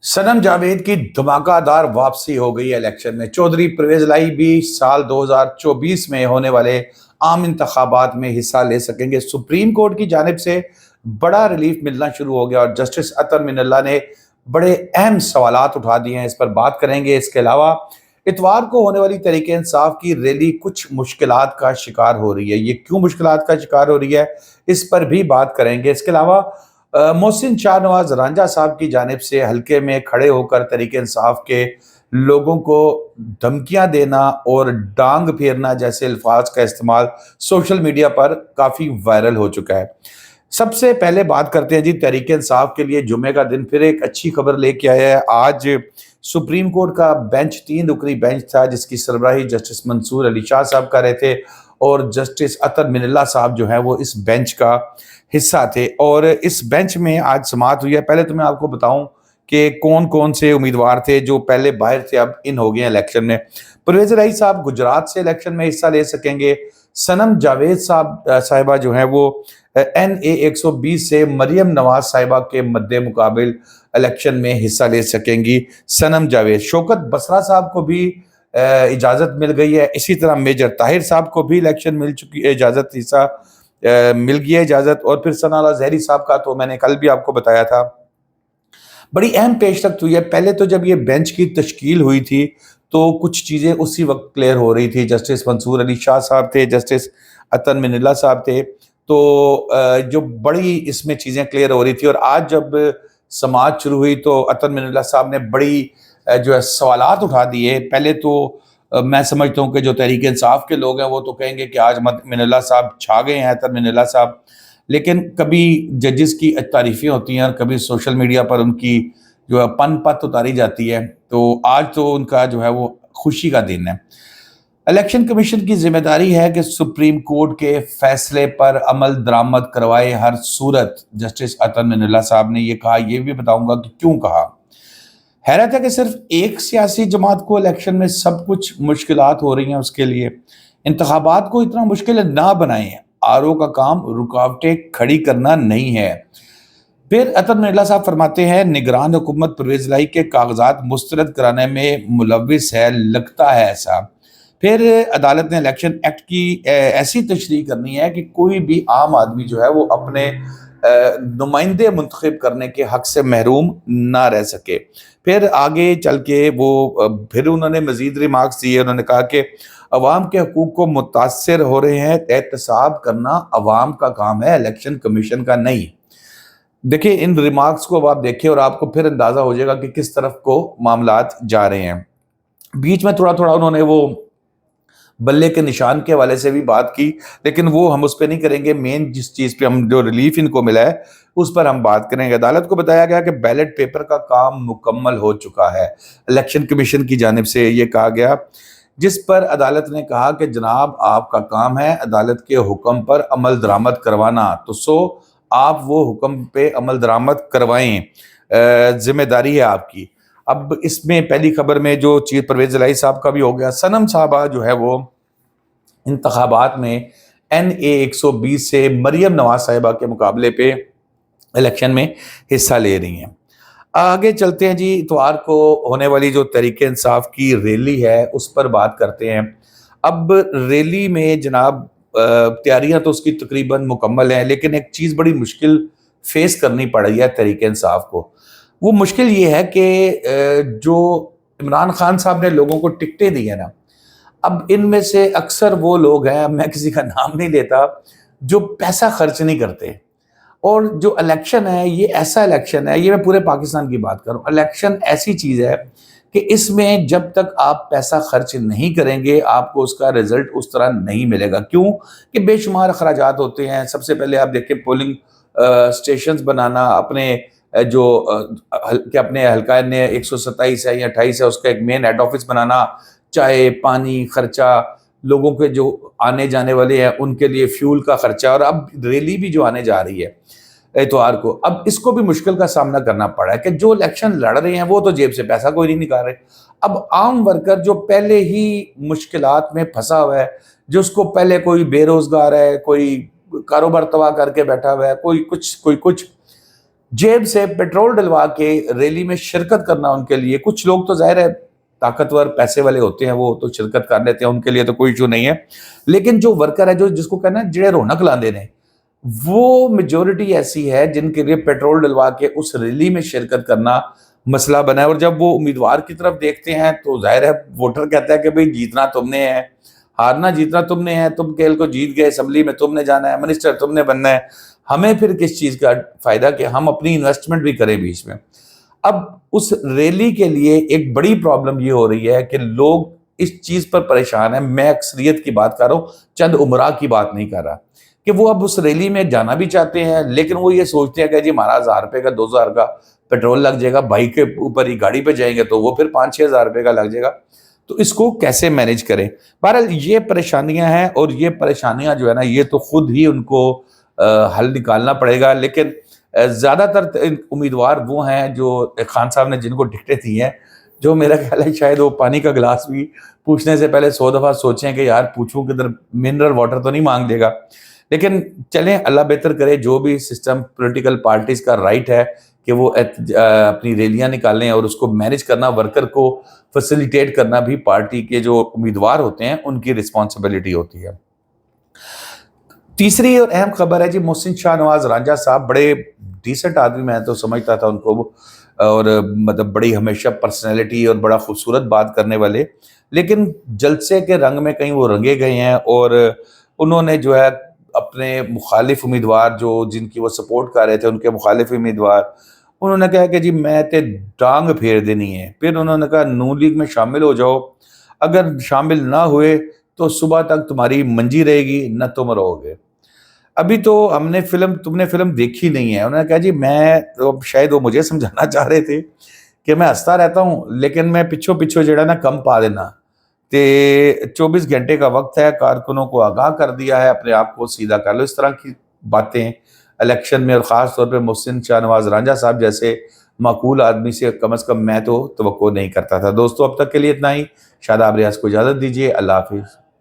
सनम जावेद की धमाकेदार वापसी हो गई है इलेक्शन में। चौधरी परवेज लाई भी साल 2024 में होने वाले आम इंतखाबात में हिस्सा ले सकेंगे। सुप्रीम कोर्ट की जानिब से बड़ा रिलीफ मिलना शुरू हो गया और जस्टिस अतर मिनल्ला ने बड़े अहम सवालात उठा दिए हैं। इस पर बात करेंगे। इसके अलावा इतवार को होने वाली तहरीक इंसाफ की रैली कुछ मुश्किलात का शिकार हो रही है। ये क्यों मुश्किलात का शिकार हो रही है, इस पर भी बात करेंगे। इसके अलावा मोहसिन शाहनवाज रांझा साहब की जानिब से हल्के में खड़े होकर तहरीक इंसाफ के लोगों को धमकियां देना और डांग फेरना जैसे अल्फाज का इस्तेमाल सोशल मीडिया पर काफ़ी वायरल हो चुका है। सबसे पहले बात करते हैं जी, तहरीक इंसाफ के लिए जुमे का दिन फिर एक अच्छी खबर लेके आया है। आज सुप्रीम कोर्ट का बेंच 3 रुकनी बेंच था जिसकी सरबराही जस्टिस मंसूर अली शाह साहब कर रहे थे और जस्टिस अतर मिनल्ला साहब जो है वो इस बेंच का हिस्सा थे और इस बेंच में आज समाअत हुई है। पहले तो मैं आपको बताऊं कि कौन कौन से उम्मीदवार थे जो पहले बाहर थे, अब इन हो गए इलेक्शन में। परवेज लाई साहब गुजरात से इलेक्शन में हिस्सा ले सकेंगे। सनम जावेद साहिबा जो है वो NA 120 से मरियम नवाज साहिबा के मद्दे मुकाबिल इलेक्शन में हिस्सा ले सकेंगी सनम जावेद। शौकत बसरा साहब को भी इजाज़त मिल गई है। इसी तरह मेजर ताहिर साहब को भी इलेक्शन मिल चुकी है, इजाज़त हिस्सा मिल गई है इजाज़त। और फिर सनाला जहरी साहब का तो मैंने कल भी आपको बताया था। बड़ी अहम पेशरफ्त हुई है। पहले तो जब ये बेंच की तश्कील हुई थी तो कुछ चीज़ें उसी वक्त क्लियर हो रही थी। जस्टिस मंसूर अली शाह साहब थे, जस्टिस अतर मिनल्ला साहब थे, तो जो बड़ी इसमें चीज़ें क्लियर हो रही थी। और आज जब समाअत शुरू हुई तो अतर मिनल्ला साहब ने बड़ी जो है सवालात उठा दिए। पहले तो मैं समझता हूँ कि जो तहरीक इंसाफ के लोग हैं वो तो कहेंगे कि आज मिनल्ला साहब छा गए हैं, अतर मिनल्ला साहब। लेकिन कभी जजेस की तारीफ़ें होती हैं और कभी सोशल मीडिया पर उनकी जो है पत उतारी जाती है। तो आज तो उनका जो है वो खुशी का दिन है। इलेक्शन कमीशन की जिम्मेदारी है कि सुप्रीम कोर्ट के फैसले पर अमल दरामद करवाए हर सूरत। जस्टिस अतर मिनल्ला साहब ने ये कहा। ये भी बताऊंगा कि क्यों कहा। हैरत है कि सिर्फ एक सियासी जमात को इलेक्शन में सब कुछ मुश्किलात हो रही हैं। उसके लिए इंतखाबात को इतना मुश्किल ना बनाएं। RO का काम रुकावटें खड़ी करना नहीं है। फिर अतर मिनल्ला साहब फरमाते हैं, निगरान हुकूमत परवेज लाई के कागजात मुस्तरद कराने में मुलविस है, लगता है ऐसा। फिर अदालत ने इलेक्शन एक्ट की ऐसी तशरीह करनी है कि कोई भी आम आदमी जो है वो अपने नुमाइंदे मुंतखब करने के हक से महरूम ना रह सके। फिर आगे चल के वो फिर उन्होंने मजीद रिमार्क्स दिए। उन्होंने कहा कि अवाम के हकूक़ को मुतासर हो रहे हैं, एहतसाब करना अवाम का काम है, इलेक्शन कमीशन का नहीं। देखिए, इन रिमार्क्स को अब आप देखें और आपको फिर अंदाज़ा हो जाएगा कि किस तरफ को मामलात जा रहे हैं। बीच में थोड़ा थोड़ा उन्होंने वो बल्ले के निशान के हवाले से भी बात की, लेकिन वो हम उस पर नहीं करेंगे। मेन जिस चीज़ पे हम जो रिलीफ इनको मिला है उस पर हम बात करेंगे। अदालत को बताया गया कि बैलेट पेपर का काम मुकम्मल हो चुका है। इलेक्शन कमीशन की जानिब से ये कहा गया, जिस पर अदालत ने कहा कि जनाब आपका काम है अदालत के हुक्म पर अमल दरामद करवाना, तो आप वो हुक्म पे अमल दरामद करवाएं, जिम्मेदारी है आपकी। अब इसमें पहली खबर में जो चीज़ परवेज लाई साहब का भी हो गया। सनम साहबा जो है वो इंतखाबात में NA 120 से मरियम नवाज साहिबा के मुकाबले पे इलेक्शन में हिस्सा ले रही हैं। आगे चलते हैं जी, इतवार को होने वाली जो तहरीक इंसाफ की रैली है उस पर बात करते हैं। अब रैली में जनाब तैयारियां तो उसकी तकरीबन मुकम्मल हैं, लेकिन एक चीज़ बड़ी मुश्किल फेस करनी पड़ रही है तहरीक इंसाफ को। वो मुश्किल ये है कि जो इमरान खान साहब ने लोगों को टिकटें दी है ना, अब इनमें से अक्सर वो लोग हैं, मैं किसी का नाम नहीं लेता, जो पैसा खर्च नहीं करते। और जो इलेक्शन है ये ऐसा इलेक्शन है, ये मैं पूरे पाकिस्तान की बात करूं, इलेक्शन ऐसी चीज़ है कि इसमें जब तक आप पैसा खर्च नहीं करेंगे आपको उसका रिजल्ट उस तरह नहीं मिलेगा। क्यों कि बेशुमार अखराजात होते हैं। सबसे पहले आप देखें, पोलिंग स्टेशंस बनाना, अपने कि अपने हल्का ने 127 है या 28 है उसका एक मेन हेड ऑफिस बनाना, चाहे पानी खर्चा, लोगों के जो आने जाने वाले हैं उनके लिए फ्यूल का खर्चा, और अब रैली भी जो आने जा रही है इतवार को, अब इसको भी मुश्किल का सामना करना पड़ा है कि जो इलेक्शन लड़ रहे हैं वो तो जेब से पैसा कोई नहीं निकाल रहे। अब आम वर्कर जो पहले ही मुश्किलात में फंसा हुआ है, जो उसको पहले कोई बेरोजगार है, कोई कारोबार तबाह करके बैठा हुआ है, कोई कुछ जेब से पेट्रोल डलवा के रैली में शिरकत करना उनके लिए, कुछ लोग तो ज़ाहिर है ताकतवर पैसे वाले होते हैं, वो तो शिरकत कर लेते हैं, उनके लिए तो कोई इशू नहीं है। लेकिन जो वर्कर है, जो जिसको कहना है जेड़े रौनक लांदे ने, वो मेजॉरिटी ऐसी है जिनके लिए पेट्रोल डलवा के उस रैली में शिरकत करना मसला बना है। और जब वो उम्मीदवार की तरफ देखते हैं तो जाहिर है वोटर कहता है कि भाई जीतना तुमने है, हारना जीतना तुमने है, तुम खेल को जीत गए, असेंबली में तुमने जाना है, मिनिस्टर तुमने बनना है, हमें फिर किस चीज़ का फ़ायदा कि हम अपनी इन्वेस्टमेंट भी करें बीच में। अब उस रैली के लिए एक बड़ी प्रॉब्लम ये हो रही है कि लोग इस चीज़ पर परेशान हैं। मैं अक्सरियत की बात कर रहा हूँ, चंद उमरा की बात नहीं कर रहा, कि वो अब उस रैली में जाना भी चाहते हैं, लेकिन वो ये सोचते हैं कि जी हमारा 1000 रुपये का 2000 का पेट्रोल लग जाएगा, बाइक के ऊपर ही गाड़ी पे जाएंगे तो वो फिर 5-6 हज़ार रुपये का लग जाएगा। तो इसको कैसे मैनेज करें? बहरहाल ये परेशानियां हैं, और ये परेशानियां जो है ना, ये तो खुद ही उनको हल निकालना पड़ेगा। लेकिन ज़्यादातर उम्मीदवार वो हैं जो खान साहब ने जिनको टिकटें दी हैं, जो मेरा ख्याल है शायद वो पानी का गिलास भी पूछने से पहले 100 दफ़ा सोचें कि यार पूछूं किधर, मिनरल वाटर तो नहीं मांग देगा। लेकिन चलें, अल्लाह बेहतर करे। जो भी सिस्टम, पॉलिटिकल पार्टीज़ का राइट है कि वो अपनी रैलियां निकालें, और उसको मैनेज करना, वर्कर को फैसिलिटेट करना भी पार्टी के जो उम्मीदवार होते हैं उनकी रिस्पॉन्सिबिलिटी होती है। तीसरी और अहम खबर है जी, मोहसिन शाहनवाज रांझा साहब, बड़े डिसेंट आदमी मैं तो समझता था उनको, और मतलब बड़ी हमेशा पर्सनैलिटी और बड़ा खूबसूरत बात करने वाले, लेकिन जलसे के रंग में कहीं वो रंगे गए हैं। और उन्होंने जो है अपने मुखालिफ उम्मीदवार, जो जिनकी वो सपोर्ट कर रहे थे, उनके मुखालिफ उम्मीदवार, उन्होंने कहा कि जी मैं ते टांग फेर देनी है। फिर उन्होंने कहा नून लीग में शामिल हो जाओ, अगर शामिल ना हुए तो सुबह तक तुम्हारी मंजी रहेगी, न तुम रहोगे। अभी तो तुमने फिल्म देखी नहीं है। उन्होंने कहा जी मैं तो, शायद वो मुझे समझाना चाह रहे थे कि मैं हंसता रहता हूँ, लेकिन मैं पिछो पिछो जड़ा ना कम पा देना, ते 24 घंटे का वक्त है, कारकुनों को आगाह कर दिया है, अपने आप को सीधा कर लो। इस तरह की बातें इलेक्शन में, और ख़ास तौर पे मोहसिन शाहनवाज रांझा साहब जैसे माकूल आदमी से कम अज़ कम मैं तो तवक्को नहीं करता था। दोस्तों, अब तक के लिए इतना ही। शादाब रियाज को इजाज़त दीजिए। अल्लाह हाफिज़।